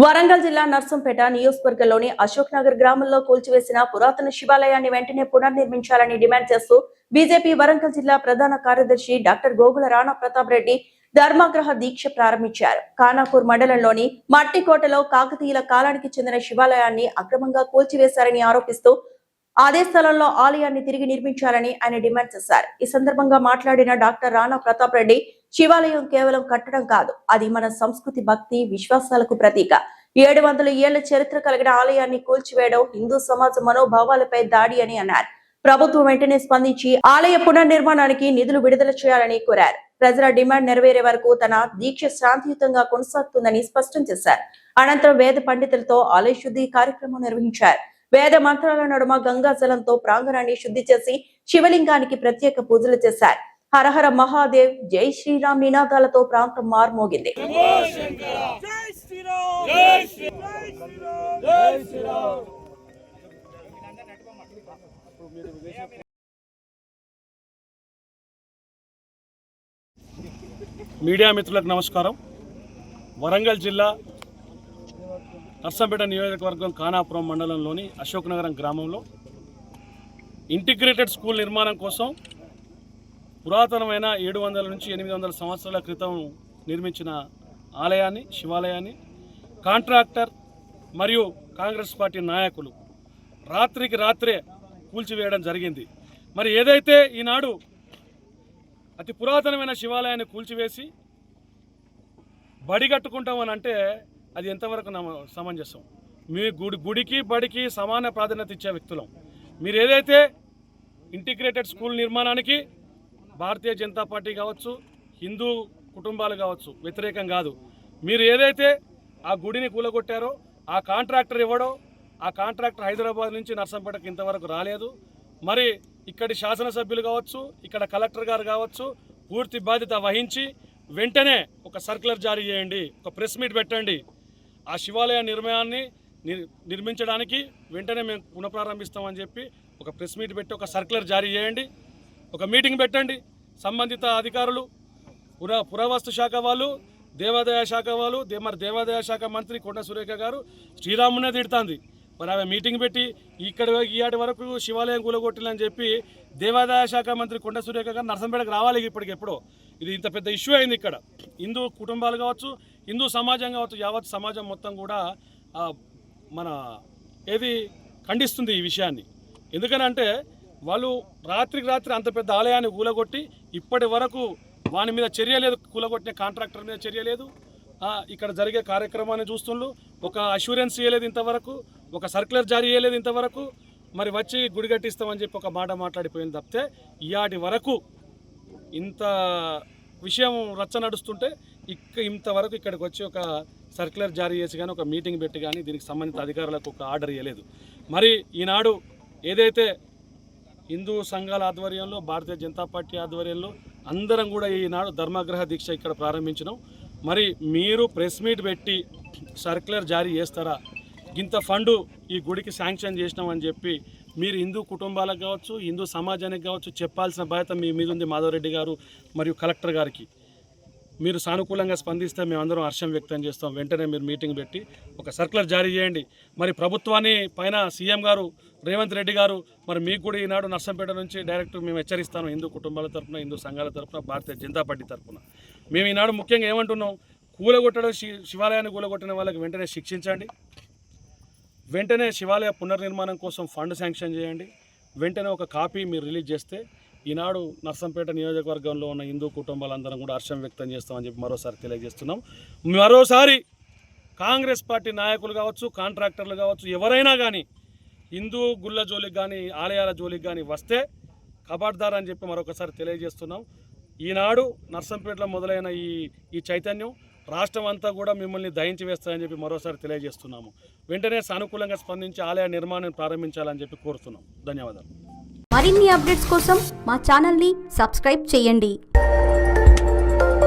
వరంగల్ జిల్లా నర్సంపేట నియోజకవర్గంలోని అశోక్ నగర్ గ్రామంలో కూల్చివేసిన పురాతన శివాలయాన్ని వెంటనే పునర్నిర్మించాలని డిమాండ్ చేస్తూ బీజేపీ వరంగల్ జిల్లా ప్రధాన కార్యదర్శి డాక్టర్ గోగుల రాణా ప్రతాప్ రెడ్డి ధర్మాగ్రహ దీక్ష ప్రారంభించారు. ఖానాపూర్ మండలంలోని మట్టికోటలో కాకతీయుల కాలానికి చెందిన శివాలయాన్ని అక్రమంగా కూల్చివేశారని ఆరోపిస్తూ అదే స్థలంలో ఆలయాన్ని తిరిగి నిర్మించాలని ఆయన డిమాండ్ చేశారు. ఈ సందర్భంగా మాట్లాడిన డాక్టర్ రాణా ప్రతాప్ రెడ్డి, శివాలయం కేవలం కట్టడం కాదు, అది మన సంస్కృతి, భక్తి, విశ్వాసాలకు ప్రతీక. 700 ఏళ్ల చరిత్ర కలిగిన ఆలయాన్ని కూల్చివేయడం హిందూ సమాజ మనోభావాలపై దాడి అని అన్నారు. ప్రభుత్వం వెంటనే స్పందించి ఆలయ పునర్నిర్మాణానికి నిధులు విడుదల చేయాలని కోరారు. ప్రజల డిమాండ్ నెరవేరే వరకు తన దీక్ష శాంతియుతంగా కొనసాగుతుందని స్పష్టం చేశారు. అనంతరం వేద పండితులతో ఆలయ శుద్ధి కార్యక్రమం నిర్వహించారు. వేద మంత్రాల నడుమ గంగా జలంతో ప్రాంగణాన్ని శుద్ధి చేసి శివలింగానికి ప్రత్యేక పూజలు చేశారు. హరహర మహాదేవ్, జై శ్రీరామ్ నినాదాలతో ప్రాంతం మార్మోగింది. మీడియా మిత్రులకు నమస్కారం. వరంగల్ జిల్లా నర్సంపేట నియోజకవర్గం ఖానాపురం మండలంలోని అశోక్ నగరం గ్రామంలో ఇంటిగ్రేటెడ్ స్కూల్ నిర్మాణం కోసం పురాతనమైన 700 నుంచి 800 సంవత్సరాల క్రితం నిర్మించిన ఆలయాన్ని, శివాలయాన్ని కాంట్రాక్టర్ మరియు కాంగ్రెస్ పార్టీ నాయకులు రాత్రికి రాత్రే కూల్చివేయడం జరిగింది. మరి ఏదైతే ఈనాడు అతి పురాతనమైన శివాలయాన్ని కూల్చివేసి బడి కట్టుకుంటామని అంటే అది ఎంతవరకు సమంజసం? మీ గుడికి బడికి సమాన ప్రాధాన్యత ఇచ్చే వ్యక్తులం. మీరు ఏదైతే ఇంటిగ్రేటెడ్ స్కూల్ నిర్మాణానికి భారతీయ జనతా పార్టీ కావచ్చు, హిందూ కుటుంబాలు కావచ్చు వ్యతిరేకం కాదు. మీరు ఏదైతే ఆ గుడిని కూలగొట్టారో ఆ కాంట్రాక్టర్ ఇవ్వడో, ఆ కాంట్రాక్టర్ హైదరాబాద్ నుంచి నర్సంపేటకు ఇంతవరకు రాలేదు. మరి ఇక్కడి శాసనసభ్యులు కావచ్చు, ఇక్కడ కలెక్టర్ గారు కావచ్చు, పూర్తి బాధ్యత వహించి వెంటనే ఒక సర్క్యులర్ జారీ చేయండి, ఒక ప్రెస్ మీట్ పెట్టండి. ఆ శివాలయ నిర్మించడానికి వెంటనే మేము పునఃప్రారంభిస్తామని చెప్పి ఒక ప్రెస్ మీట్ పెట్టి ఒక సర్క్యులర్ జారీ చేయండి, ఒక మీటింగ్ పెట్టండి. సంబంధిత అధికారులు, పురావస్తు శాఖ వాళ్ళు, దేవాదాయ శాఖ వాళ్ళు, మరి దేవాదాయ శాఖ మంత్రి కొండ సురేఖ గారు శ్రీరామునే తిడుతుంది. మరి ఆమె మీటింగ్ పెట్టి ఈయాటి వరకు శివాలయం కూలగొట్టిలని చెప్పి దేవాదాయ శాఖ మంత్రి కొండ సురేఖ గారు నర్సంపేటకు రావాలి. ఇప్పటికెప్పుడో ఇది ఇంత పెద్ద ఇష్యూ అయింది. ఇక్కడ హిందూ కుటుంబాలు కావచ్చు, హిందూ సమాజం కావచ్చు, యావత్ సమాజం మొత్తం కూడా మన ఖండిస్తుంది ఈ విషయాన్ని. ఎందుకనంటే వాళ్ళు రాత్రికి రాత్రి అంత పెద్ద ఆలయాన్ని కూలగొట్టి ఇప్పటి వరకు వాని మీద చర్య లేదు, కూలగొట్టిన కాంట్రాక్టర్ మీద చర్య లేదు. ఇక్కడ జరిగే కార్యక్రమాన్ని చూస్తుండ్రు, ఒక అష్యూరెన్స్ ఇవ్వలేదు ఇంతవరకు, ఒక సర్క్యులర్ జారీ చేయలేదు ఇంతవరకు. మరి వచ్చి గుడి కట్టిస్తామని చెప్పి ఒక మాట మాట్లాడిపోయింది తప్పితే ఇయాటి వరకు ఇంత విషయం రచ్చ నడుస్తుంటే ఇంతవరకు ఇక్కడికి వచ్చి ఒక సర్క్యులర్ జారీ చేసి కానీ, ఒక మీటింగ్ పెట్టి కానీ దీనికి సంబంధిత అధికారులకు ఒక ఆర్డర్ ఇవ్వలేదు. మరి ఈనాడు ఏదైతే హిందూ సంఘాల ఆధ్వర్యంలో, భారతీయ జనతా పార్టీ ఆధ్వర్యంలో అందరం కూడా ఈనాడు ధర్మాగ్రహ దీక్ష ఇక్కడ ప్రారంభించినాం. మరి మీరు ప్రెస్ మీట్ పెట్టి సర్క్యులర్ జారీ చేస్తారా? ఇంత ఫండు ఈ గుడికి శాంక్షన్ చేసినామని చెప్పి మీరు హిందూ కుటుంబాలకు కావచ్చు, హిందూ సమాజానికి కావచ్చు చెప్పాల్సిన బాధ్యత మీ మీద ఉంది. మాధవరెడ్డి గారు మరియు కలెక్టర్ గారికి మీరు సానుకూలంగా స్పందిస్తే మేమందరం హర్షం వ్యక్తం చేస్తాం. వెంటనే మీరు మీటింగ్ పెట్టి ఒక సర్క్యులర్ జారీ చేయండి. మరి ప్రభుత్వాన్ని పైన సీఎం గారు రేవంత్ రెడ్డి గారు మరి మీకు కూడా ఈనాడు నర్సంపేట నుంచి డైరెక్ట్ మేము హెచ్చరిస్తాను, హిందూ కుటుంబాల తరఫున, హిందూ సంఘాల తరఫున, భారతీయ జనతా పార్టీ తరఫున మేము ఈనాడు ముఖ్యంగా ఏమంటున్నాం, కూలగొట్టడం శివాలయాన్ని కూలగొట్టిన వాళ్ళకి వెంటనే శిక్షించండి. వెంటనే శివాలయ పునర్నిర్మాణం కోసం ఫండ్ శాంక్షన్ చేయండి. వెంటనే ఒక కాపీ మీరు రిలీజ్ చేస్తే ఈనాడు నర్సంపేట నియోజకవర్గంలో ఉన్న హిందూ కుటుంబాలందరం కూడా హర్షం వ్యక్తం చేస్తామని చెప్పి మరోసారి తెలియజేస్తున్నాం. మరోసారి కాంగ్రెస్ పార్టీ నాయకులు కావచ్చు, కాంట్రాక్టర్లు కావచ్చు, ఎవరైనా కానీ హిందూ గుళ్ళ జోలికి కానీ, ఆలయాల జోలికి కానీ వస్తే ఖబర్దార్ అని చెప్పి మరొకసారి తెలియజేస్తున్నాం. ఈనాడు నర్సంపేటలో మొదలైన ఈ చైతన్యం రాష్ట్రం అంతా కూడా మిమ్మల్ని దహించి వేస్తాయని చెప్పి మరోసారి తెలియజేస్తున్నాము. వెంటనే సానుకూలంగా స్పందించి ఆలయ నిర్మాణాన్ని ప్రారంభించాలని చెప్పి కోరుతున్నాం. ధన్యవాదాలు. మరిన్ని అప్డేట్స్ కోసం మా ఛానల్ని సబ్స్క్రైబ్ చేయండి.